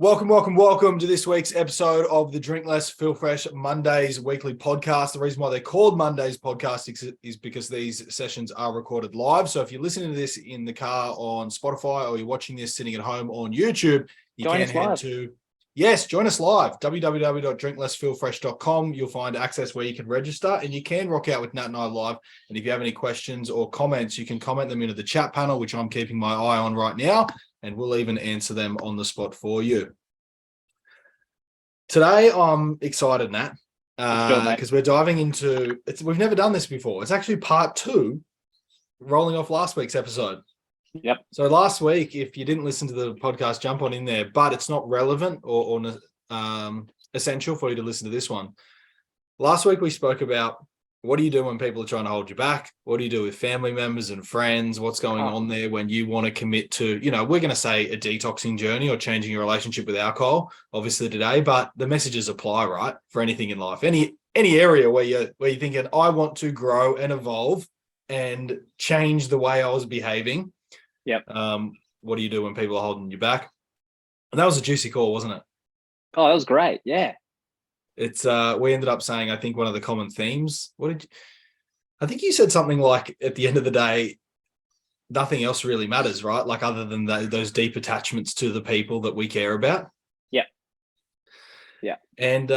Welcome to this week's episode of the Drink Less, Feel Fresh Mondays weekly podcast. The reason why they're called Mondays podcast is because these sessions are recorded live. So if you're listening to this in the car on Spotify or you're watching this sitting at home on YouTube, you can head to, join us live, www.drinklessfeelfresh.com. You'll find access where you can register and you can rock out with Nat and I live. And if you have any questions or comments, you can comment them into the chat panel, which I'm keeping my eye on right now. And we'll even answer them on the spot for you. Today, I'm excited, Nat, because we're diving into we've never done this before. It's actually part 2, rolling off last week's episode. Yep. So last week, if you didn't listen to the podcast, jump on in there, but it's not relevant or essential for you to listen to this one. Last week, we spoke about what do you do when people are trying to hold you back? What do you do with family members and friends? What's going on there when you want to commit to, we're going to say a detoxing journey or changing your relationship with alcohol, obviously today, but the messages apply, right? For anything in life, any area where you're thinking, I want to grow and evolve and change the way I was behaving. Yep. What do you do when people are holding you back? And that was a juicy call, wasn't it? Oh, that was great. Yeah. It's we ended up saying, I think one of the common themes, I think you said something like, at the end of the day, nothing else really matters, right? Like other than those deep attachments to the people that we care about. Yeah. Yeah. And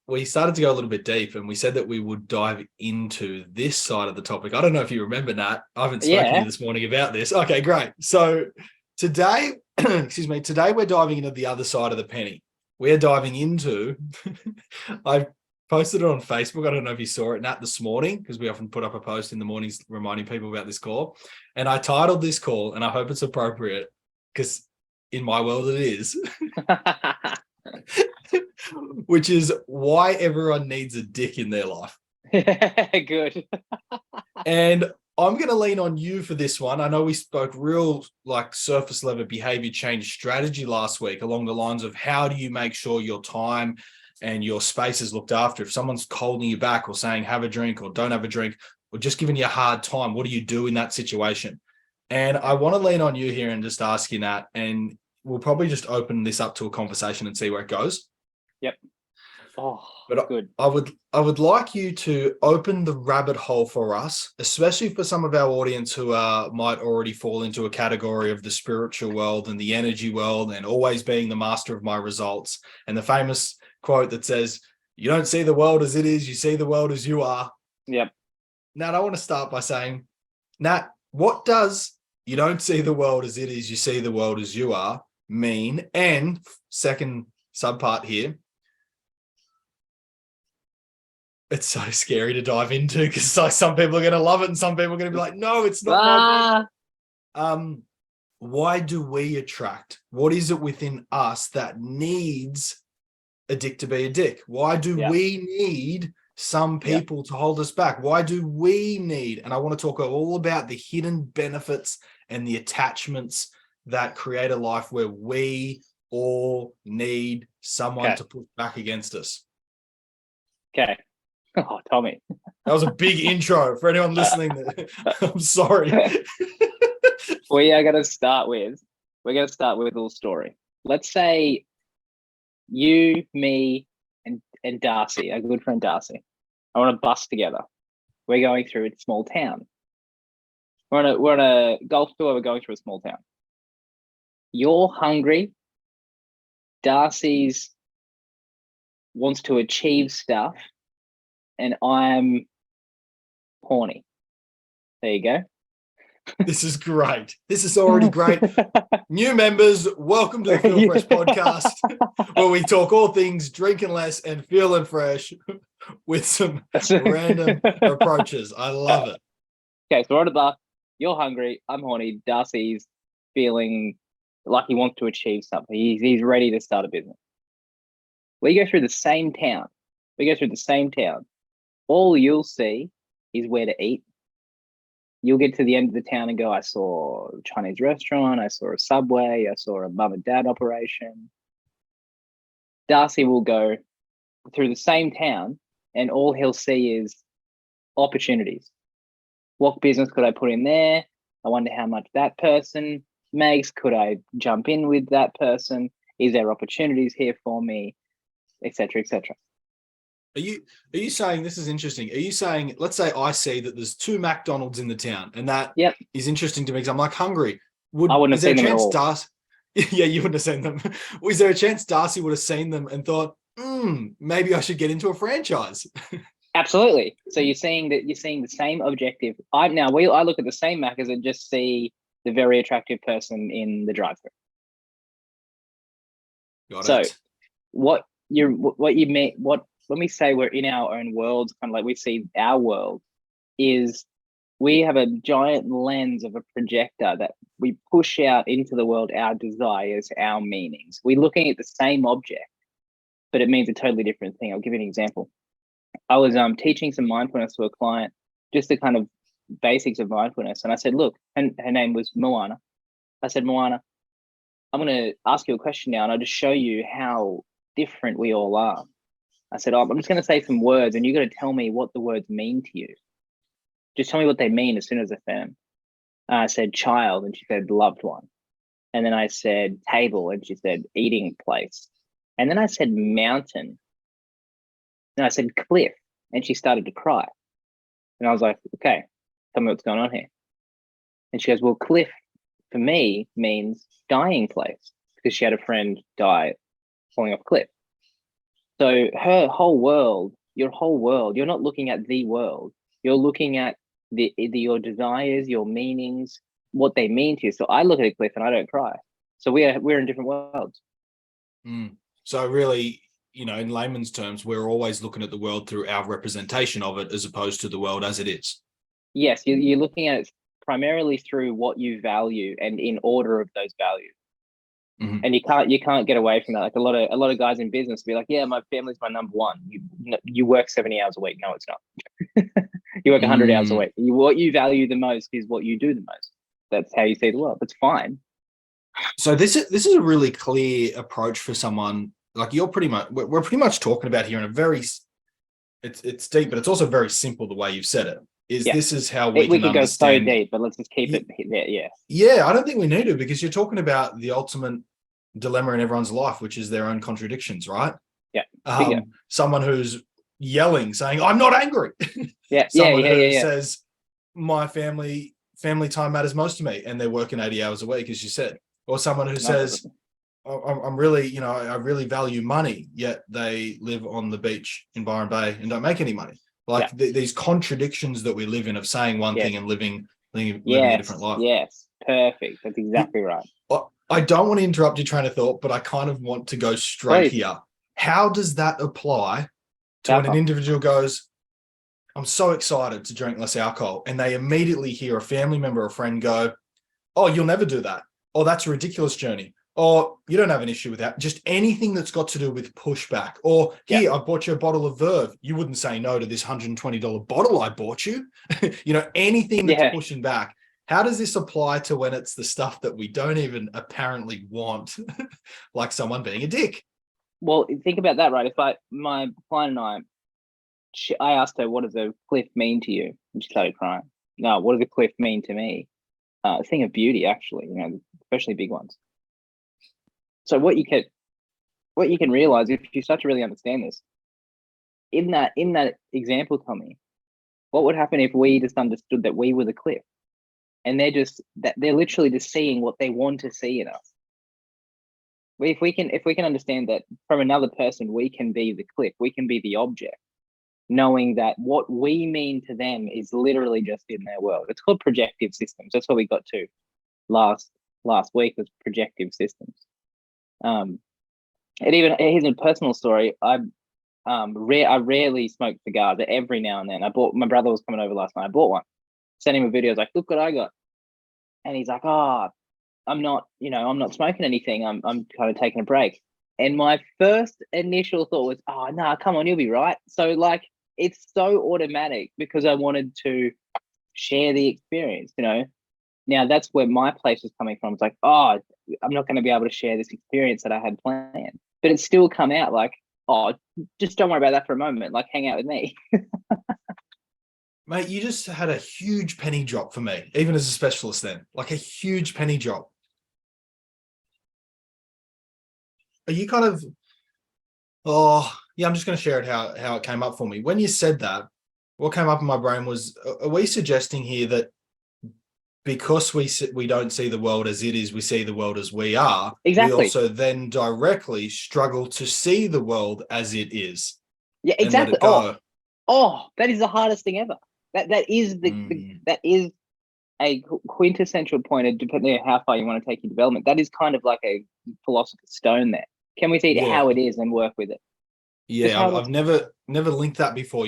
we started to go a little bit deep and we said that we would dive into this side of the topic. I don't know if you remember, Nat. I haven't spoken to you this morning about this. Okay, great. So today, today we're diving into the other side of the penny. We're diving into, I posted it on Facebook. I don't know if you saw it, Nat, this morning, because we often put up a post in the mornings reminding people about this call. And I titled this call, and I hope it's appropriate, because in my world it is, which is why everyone needs a dick in their life. Good. And I'm going to lean on you for this one. I know we spoke real surface level behavior change strategy last week along the lines of how do you make sure your time and your space is looked after. If someone's holding you back or saying have a drink or don't have a drink or just giving you a hard time, what do you do in that situation? And I want to lean on you here and just ask you that, and we'll probably just open this up to a conversation and see where it goes. Yep. Oh, but good. I would like you to open the rabbit hole for us, especially for some of our audience who might already fall into a category of the spiritual world and the energy world and always being the master of my results. And the famous quote that says, you don't see the world as it is, you see the world as you are. Yep. Nat, I want to start by saying, Nat, what does you don't see the world as it is, you see the world as you are mean? And second subpart here, it's so scary to dive into because some people are going to love it and some people are going to be like, no, it's not. Why do we attract? What is it within us that needs a dick to be a dick? Why do we need some people to hold us back? Why do we need, and I want to talk all about the hidden benefits and the attachments that create a life where we all need someone to push back against us. Okay. Oh, Tommy. That was a big intro for anyone listening. I'm sorry. We're going to start with a little story. Let's say you, me, and Darcy, our good friend Darcy, are on a bus together. We're going through a small town. We're on a golf tour. We're going through a small town. You're hungry. Darcy's wants to achieve stuff. And I'm horny. There you go. This is great. This is already great. New members, welcome to the Feel Fresh podcast, where we talk all things drinking less and feeling fresh with some random approaches. I love it. Okay, so we're on a bus. You're hungry. I'm horny. Darcy's feeling like he wants to achieve something. He's ready to start a business. We go through the same town. All you'll see is where to eat. You'll get to the end of the town and go, I saw a Chinese restaurant, I saw a Subway, I saw a mum and dad operation. Darcy will go through the same town and all he'll see is opportunities. What business could I put in there? I wonder how much that person makes. Could I jump in with that person? Is there opportunities here for me, etc., etc. Are you saying, this is interesting? Are you saying, let's say I see that there's 2 McDonald's in the town, and that Yep. is interesting to me because I'm like hungry. I wouldn't have Is there a seen them at chance all. Darcy? Yeah, you wouldn't have seen them. Is there a chance Darcy would have seen them and thought, maybe I should get into a franchise? Absolutely. So you're seeing the same objective. I look at the same Macca's and just see the very attractive person in the drive-thru. Got So it. what you mean, when we say we're in our own worlds, kind of like we see our world, is we have a giant lens of a projector that we push out into the world, our desires, our meanings. We're looking at the same object, but it means a totally different thing. I'll give you an example. I was teaching some mindfulness to a client, just the kind of basics of mindfulness. And I said, look, and her name was Moana. I said, Moana, I'm going to ask you a question now, and I'll just show you how different we all are. I said, I'm just going to say some words, and you're going to tell me what the words mean to you. Just tell me what they mean as soon as they're firm. I said child, and she said loved one. And then I said table, and she said eating place. And then I said mountain. And I said cliff, and she started to cry. And I was like, okay, tell me what's going on here. And she goes, well, cliff for me means dying place, because she had a friend die falling off a cliff. So her whole world, your whole world, you're not looking at the world. You're looking at your desires, your meanings, what they mean to you. So I look at a cliff and I don't cry. So we're in different worlds. So really, in layman's terms, we're always looking at the world through our representation of it as opposed to the world as it is. Yes, you're looking at it primarily through what you value and in order of those values. Mm-hmm. And you can't get away from that. Like a lot of guys in business be like, yeah, my family's my number one. You work 70 hours a week. No, it's not. You work 100 hours a week. What you value the most is what you do the most. That's how you see the world. That's fine. So this is a really clear approach for someone like we're pretty much talking about here in a very, it's deep, but it's also very simple the way you've said it. This is how we can could understand. go so deep, but let's just keep it there. Yeah. Yeah, I don't think we need to, because you're talking about the ultimate dilemma in everyone's life, which is their own contradictions, right? Yeah. Someone who's yelling, saying, I'm not angry. Someone who says, my family time matters most to me, and they're working 80 hours a week, as you said. Or someone who says, I'm really, I really value money, yet they live on the beach in Byron Bay and don't make any money. Like these contradictions that we live in of saying one thing and living a different life. Yes, perfect. That's exactly right. I don't want to interrupt your train of thought, but I kind of want to go straight here. How does that apply to when an individual goes, I'm so excited to drink less alcohol, and they immediately hear a family member or a friend go, oh, you'll never do that. Oh, that's a ridiculous journey. Or you don't have an issue with that. Just anything that's got to do with pushback. Or here, I bought you a bottle of Verve. You wouldn't say no to this $120 bottle I bought you. Anything that's pushing back. How does this apply to when it's the stuff that we don't even apparently want, like someone being a dick? Well, think about that, right? If my client and I asked her, what does a cliff mean to you? And she started crying. No, what does a cliff mean to me? A thing of beauty, actually, especially big ones. So what you can realize, if you start to really understand this, in that example, Tommy, what would happen if we just understood that we were the cliff, and they're literally just seeing what they want to see in us. If we can understand that from another person, we can be the cliff, we can be the object, knowing that what we mean to them is literally just in their world. It's called projective systems. That's what we got to last week, was projective systems. Here's a personal story. I rarely smoke cigars, but every now and then my brother was coming over last night. I bought one, sent him a video. I was like, look what I got. And he's like, oh, I'm not smoking anything. I'm kind of taking a break. And my first initial thought was, oh, no, come on, you'll be right. So like, it's so automatic because I wanted to share the experience, Now that's where my place was coming from. It's like, oh, I'm not going to be able to share this experience that I had planned. But it's still come out like, oh, just don't worry about that for a moment. Like, hang out with me. Mate, you just had a huge penny drop for me, even as a specialist then. Like a huge penny drop. are you kind of, oh yeah, I'm just going to share it how it came up for me. When you said that, what came up in my brain was, are we suggesting here that because we don't see the world as it is, we see the world as we are, we Exactly. also then directly struggle to see the world as it is Yeah, and let exactly. it go. That is the hardest thing ever. That is that is a quintessential point of, depending on how far you want to take your development. That is kind of like a philosopher's stone there. Can we see it Yeah. how it is and work with it? Yeah, I've never linked that before,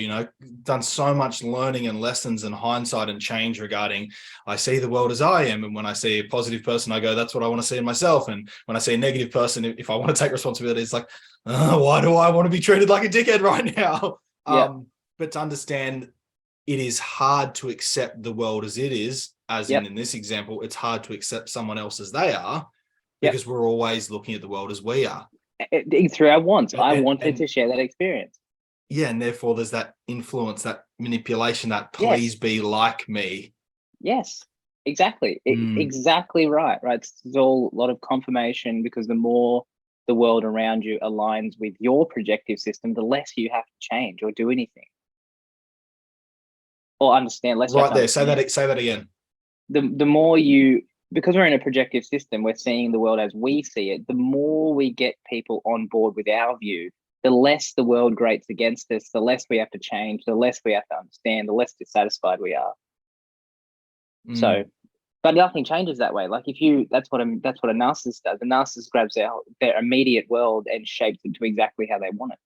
done so much learning and lessons and hindsight and change regarding, I see the world as I am. And when I see a positive person, I go, that's what I want to see in myself. And when I see a negative person, if I want to take responsibility, it's like, why do I want to be treated like a dickhead right now? Yeah. But to understand it is hard to accept the world as it is, as in this example, it's hard to accept someone else as they are, because we're always looking at the world as we are. Through our wants. I wanted to share that experience. Yeah, and therefore there's that influence, that manipulation, that please be like me. Yes, exactly. Exactly right. It's all a lot of confirmation, because the more the world around you aligns with your projective system, the less you have to change or do anything. Or understand, less right there. Say that again. The more you, because we're in a projective system, we're seeing the world as we see it. The more we get people on board with our view, the less the world grates against us, the less we have to change, the less we have to understand, the less dissatisfied we are. So, but nothing changes that way. Like that's what a narcissist does. The narcissist grabs their immediate world and shapes it to exactly how they want it.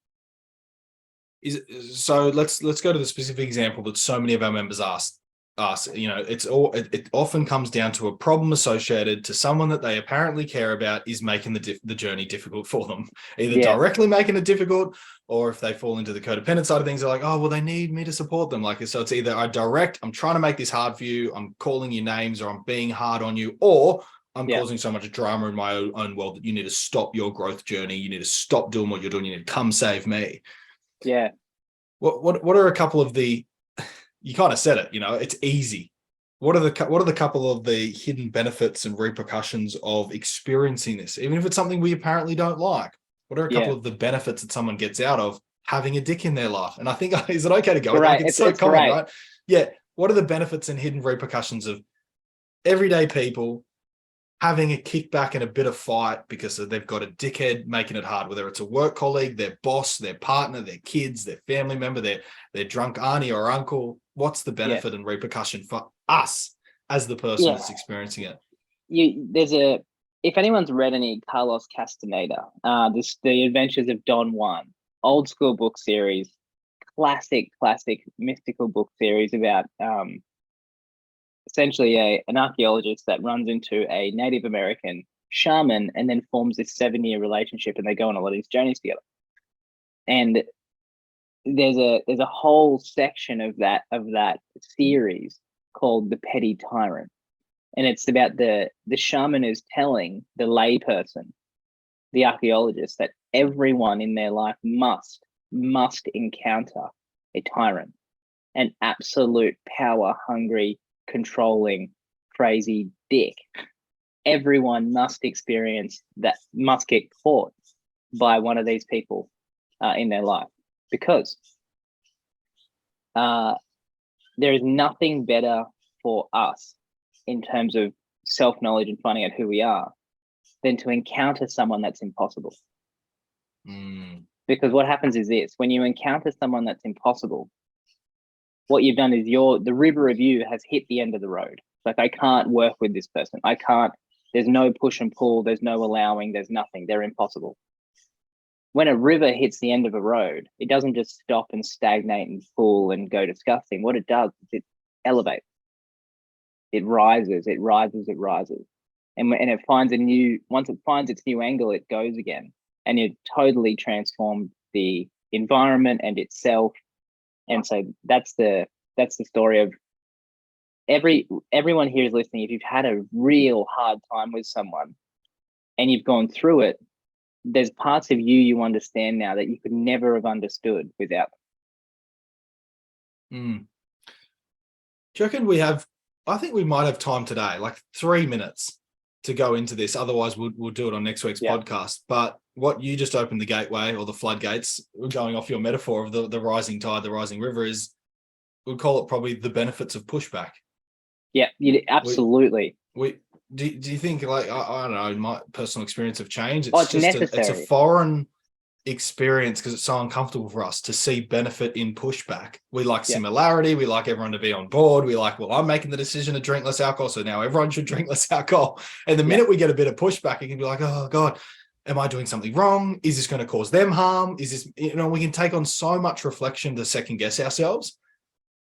So let's go to the specific example that so many of our members ask us. It often comes down to a problem associated to someone that they apparently care about is making the journey difficult for them, either directly making it difficult, or if they fall into the codependent side of things, they're like, oh well, they need me to support them. So it's either I'm trying to make this hard for you, I'm calling you names, or I'm being hard on you, or I'm causing so much drama in my own world that you need to stop your growth journey, you need to stop doing what you're doing, you need to come save me. Yeah. What are a couple of the, you kind of said it, it's easy. What are the couple of the hidden benefits and repercussions of experiencing this, even if it's something we apparently don't like? What are a couple of the benefits that someone gets out of having a dick in their life? And I think, is it okay to go? Right. Like, it's so common, right? Yeah. What are the benefits and hidden repercussions of everyday people having a kickback and a bit of fight because they've got a dickhead making it hard, whether it's a work colleague, their boss, their partner, their kids, their family member, their drunk auntie or uncle? What's the benefit and repercussion for us as the person that's experiencing it? If anyone's read any Carlos Castaneda, The Adventures of Don Juan, old school book series, classic mystical book series about essentially an archaeologist that runs into a Native American shaman and then forms this 7-year relationship, and they go on a lot of these journeys together. And there's a whole section of that series called The Petty Tyrant. And it's about the shaman is telling the layperson, the archaeologist, that everyone in their life must encounter a tyrant, an absolute power-hungry, controlling, crazy dick. Everyone must experience that, must get caught by one of these people in their life, because there is nothing better for us in terms of self-knowledge and finding out who we are than to encounter someone that's impossible. Because what happens is this: when you encounter someone that's impossible, what you've done is the river of you has hit the end of the road. Like, I can't work with this person. I can't, there's no push and pull. There's no allowing. There's nothing. They're impossible. When a river hits the end of a road, it doesn't just stop and stagnate and pool and go disgusting. What it does is it elevates. It rises, it rises, it rises. And it finds once it finds its new angle, it goes again. And it totally transformed the environment and itself. And so that's the story of everyone here is listening. If you've had a real hard time with someone and you've gone through it, there's parts of you understand now that you could never have understood without them. Do you reckon I think we might have time today, like 3 minutes to go into this. Otherwise we'll do it on next week's podcast. But what you just opened the gateway or the floodgates, going off your metaphor of the rising tide, the rising river, is we'll call it probably the benefits of pushback. Yeah, absolutely. Do you think, like, I don't know, my personal experience of change, It's it's a necessary. foreign experience because it's so uncomfortable for us to see benefit in pushback. We like similarity. We like everyone to be on board. We like, well, I'm making the decision to drink less alcohol, so now everyone should drink less alcohol. And the minute we get a bit of pushback, it can be like, oh God, am I doing something wrong? Is this going to cause them harm? Is this, we can take on so much reflection to second guess ourselves.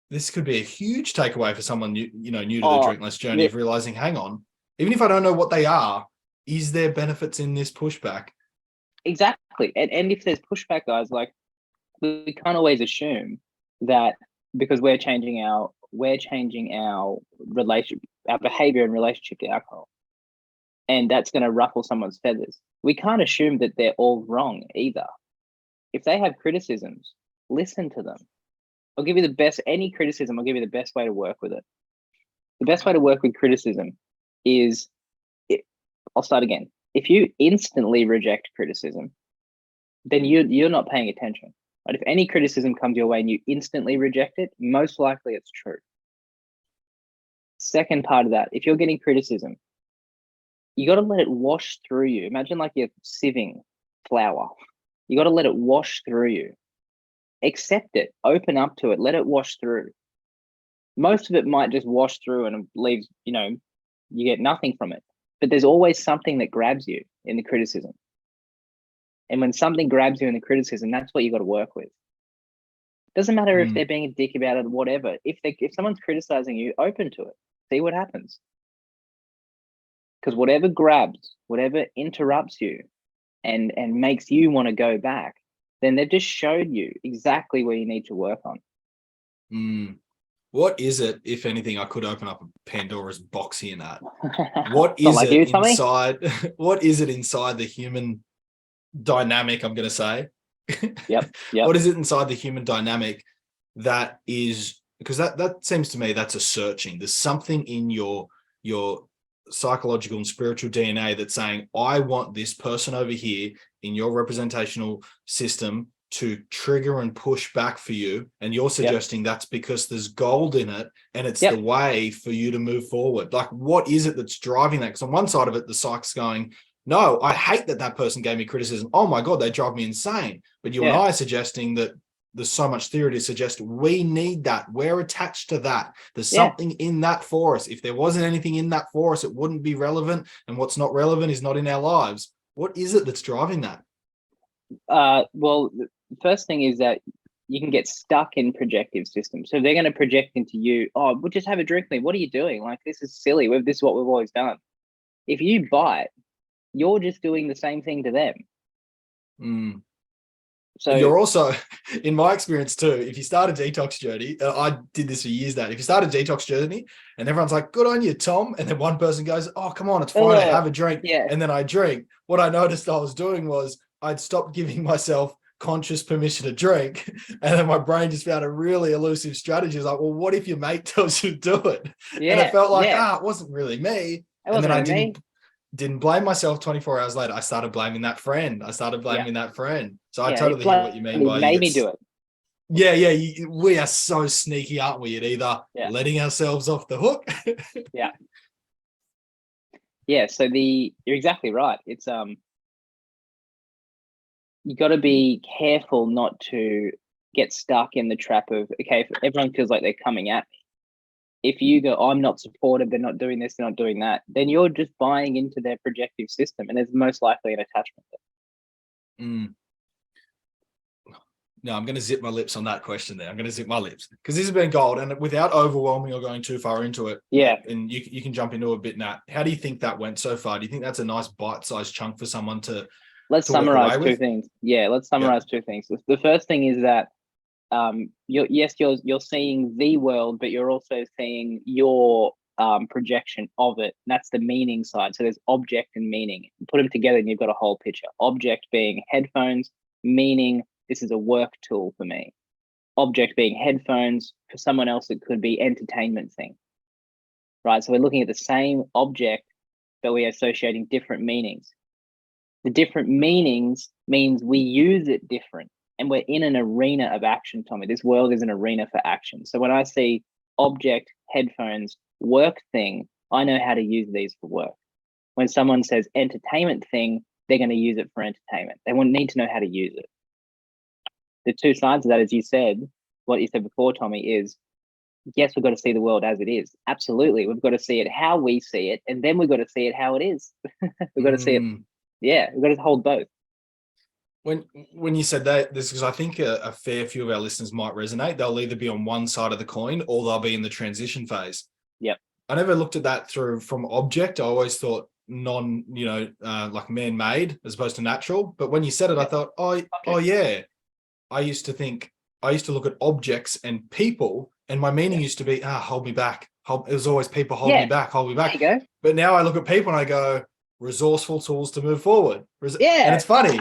This could be a huge takeaway for someone new to the drink less journey, of realizing, hang on, even if I don't know what they are, is there benefits in this pushback? Exactly. And if there's pushback, guys, like, we can't always assume that because we're changing our relationship, our behavior in relationship to alcohol, and that's going to ruffle someone's feathers. We can't assume that they're all wrong either. If they have criticisms, listen to them. I'll give you the best way to work with it. The best way to work with criticism is, I'll start again. If you instantly reject criticism, then you're not paying attention. But if any criticism comes your way and you instantly reject it, most likely it's true. Second part of that, if you're getting criticism, you got to let it wash through you. Imagine like you're sieving flour. You got to let it wash through you. Accept it, open up to it, let it wash through. Most of it might just wash through and leaves, you get nothing from it. But there's always something that grabs you in the criticism. And when something grabs you in the criticism, that's what you got to work with. Doesn't matter if they're being a dick about it or whatever. If someone's criticizing you, open to it. See what happens. Because whatever grabs, whatever interrupts you and makes you want to go back, then they've just showed you exactly where you need to work on. What is it, if anything? I could open up a Pandora's box here, Nat. What is it inside? What is it inside the human dynamic? I'm going to say. Yep. What is it inside the human dynamic that is, because that seems to me that's a searching. There's something in your psychological and spiritual DNA that's saying, I want this person over here in your representational system to trigger and push back for you. And you're suggesting that's because there's gold in it and it's the way for you to move forward. Like, what is it that's driving that? Because on one side of it, the psych's going, no, I hate that person gave me criticism. Oh my God, they drive me insane. But you and I are suggesting that there's so much theory to suggest we need that. We're attached to that. There's something in that for us. If there wasn't anything in that for us, it wouldn't be relevant. And what's not relevant is not in our lives. What is it that's driving that? Well, the first thing is that you can get stuck in projective systems. So they're going to project into you, oh, we'll just have a drink with me. What are you doing? Like, this is silly. This is what we've always done. If you bite, you're just doing the same thing to them. So you're also, in my experience too, if you start a detox journey, I did this for years now. If you start a detox journey and everyone's like, good on you, Tom. And then one person goes, oh, come on, it's fine. I have a drink. And then I drink. What I noticed I was doing was I'd stopped giving myself conscious permission to drink. And then my brain just found a really elusive strategy. It's like, well, what if your mate tells you to do it? And it felt like, it wasn't really me. And then I didn't blame myself. 24 hours later, I started blaming that friend. So I totally hear what you mean by made me do it. Yeah. We are so sneaky, aren't we? At either letting ourselves off the hook. So you're exactly right. It's you got to be careful not to get stuck in the trap of, okay, if everyone feels like they're coming at me. If you go, I'm not supportive, they're not doing this, they're not doing that, then you're just buying into their projective system, and there's most likely an attachment there. No, I'm going to zip my lips on that question there. I'm going to zip my lips because this has been gold, and without overwhelming or going too far into it. And you can jump into a bit, Nat. How do you think that went so far? Do you think that's a nice bite-sized chunk for someone to? Let's summarize two things. Let's summarize two things. The first thing is that you're seeing the world, but you're also seeing your projection of it. And that's the meaning side. So there's object and meaning. Put them together and you've got a whole picture. Object being headphones, meaning this is a work tool for me. Object being headphones, for someone else it could be entertainment thing. Right? So we're looking at the same object, but we're associating different meanings. The different meanings means we use it different. And we're in an arena of action, Tommy. This world is an arena for action. So when I see object, headphones, work thing, I know how to use these for work. When someone says entertainment thing, they're going to use it for entertainment. They won't need to know how to use it. The two sides of that, as you said, what you said before, Tommy, is yes, we've got to see the world as it is. Absolutely. We've got to see it how we see it. And then we've got to see it how it is. We've got to see it. Yeah, we've got to hold both. When you said that, this is, I think a fair few of our listeners might resonate. They'll either be on one side of the coin or they'll be in the transition phase. Yep. I never looked at that from object. I always thought like man-made as opposed to natural. But when you said it, I thought, oh yeah. I used to look at objects and people, and my meaning used to be, hold me back. It was always people, hold me back. There you go. But now I look at people and I go, resourceful tools to move forward. Yeah. And it's funny.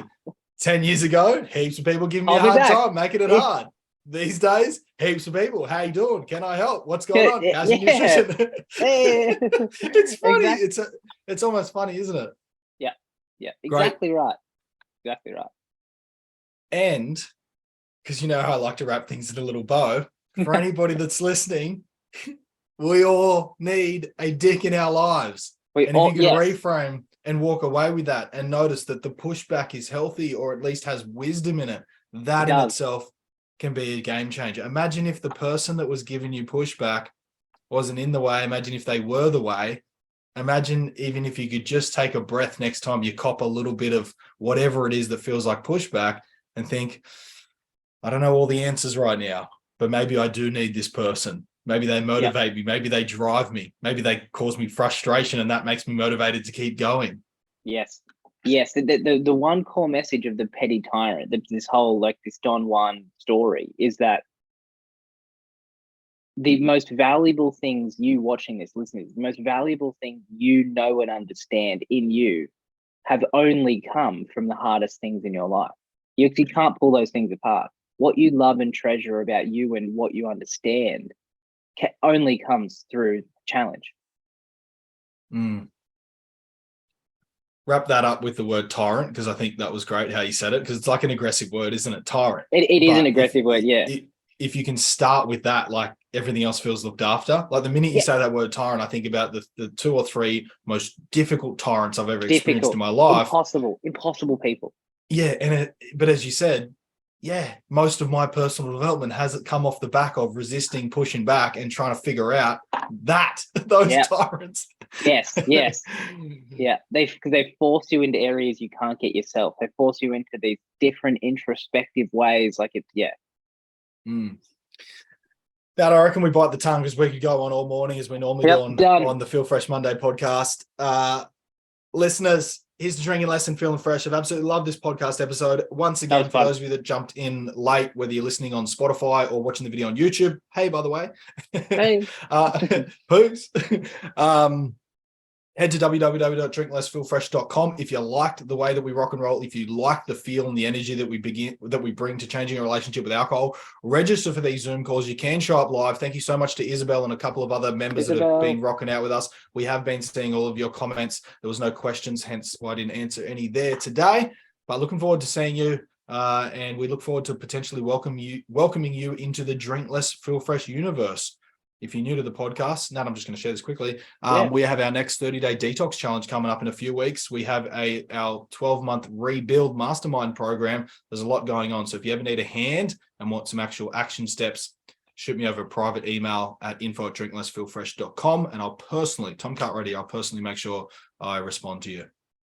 10 years ago, heaps of people giving me a hard time, making it hard. These days, heaps of people. How you doing? Can I help? What's going on? How's your nutrition? It's funny. Exactly. It's almost funny, isn't it? Yeah. Yeah. Exactly right. Exactly right. And because you know how I like to wrap things in a little bow, for anybody that's listening, we all need a dick in our lives. If you can reframe and walk away with that and notice that the pushback is healthy or at least has wisdom in it, that in itself can be a game changer. Imagine if the person that was giving you pushback wasn't in the way. Imagine if they were the way. Imagine even if you could just take a breath next time you cop a little bit of whatever it is that feels like pushback and think, I don't know all the answers right now, but maybe I do need this person. Maybe they motivate me. Maybe they drive me. Maybe they cause me frustration and that makes me motivated to keep going. Yes. Yes. The one core message of the petty tyrant, this whole this Don Juan story, is that the most valuable things you watching this, listeners, the most valuable thing you know and understand in you have only come from the hardest things in your life. You actually can't pull those things apart. What you love and treasure about you and what you understand only comes through challenge. Wrap that up with the word tyrant, because I think that was great how you said it, because it's like an aggressive word, isn't it? Tyrant. It is an aggressive word, yeah. If you can start with that, like everything else feels looked after. Like the minute you say that word tyrant, I think about the 2 or 3 most difficult tyrants I've ever experienced in my life. Impossible people. Yeah, but as you said, most of my personal development has come off the back of resisting, pushing back, and trying to figure out those tyrants. Yes. Yeah, because they force you into areas you can't get yourself. They force you into these different introspective ways. That I reckon we bite the tongue, because we could go on all morning as we normally do on the Feel Fresh Monday podcast. Listeners, here's the drinking lesson, feeling fresh. I've absolutely loved this podcast episode. Once again, for those of you that jumped in late, whether you're listening on Spotify or watching the video on YouTube, hey, by the way, hey, poops. Head to www.drinklessfeelfresh.com if you liked the way that we rock and roll, if you like the feel and the energy that we bring to changing your relationship with alcohol. Register for these Zoom calls. You can show up live. Thank you so much to Isabel and a couple of other members that have been rocking out with us. We have been seeing all of your comments. There was no questions, hence why I didn't answer any there today. But looking forward to seeing you, and we look forward to potentially welcoming you into the Drink Less Feel Fresh universe. If you're new to the podcast, Nat, I'm just going to share this quickly. We have our next 30-day detox challenge coming up in a few weeks. We have our 12-month rebuild mastermind program. There's a lot going on. So if you ever need a hand and want some actual action steps, shoot me over a private email at info@drinklessfeelfresh.com. And I'll personally, Tom Cartwright, I'll personally make sure I respond to you.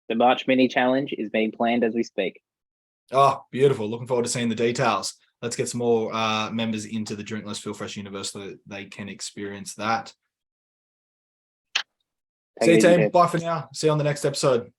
The March mini challenge is being planned as we speak. Oh, beautiful. Looking forward to seeing the details. Let's get some more members into the Drink Less Feel Fresh universe so that they can experience that. See you, team. Bye for now. See you on the next episode.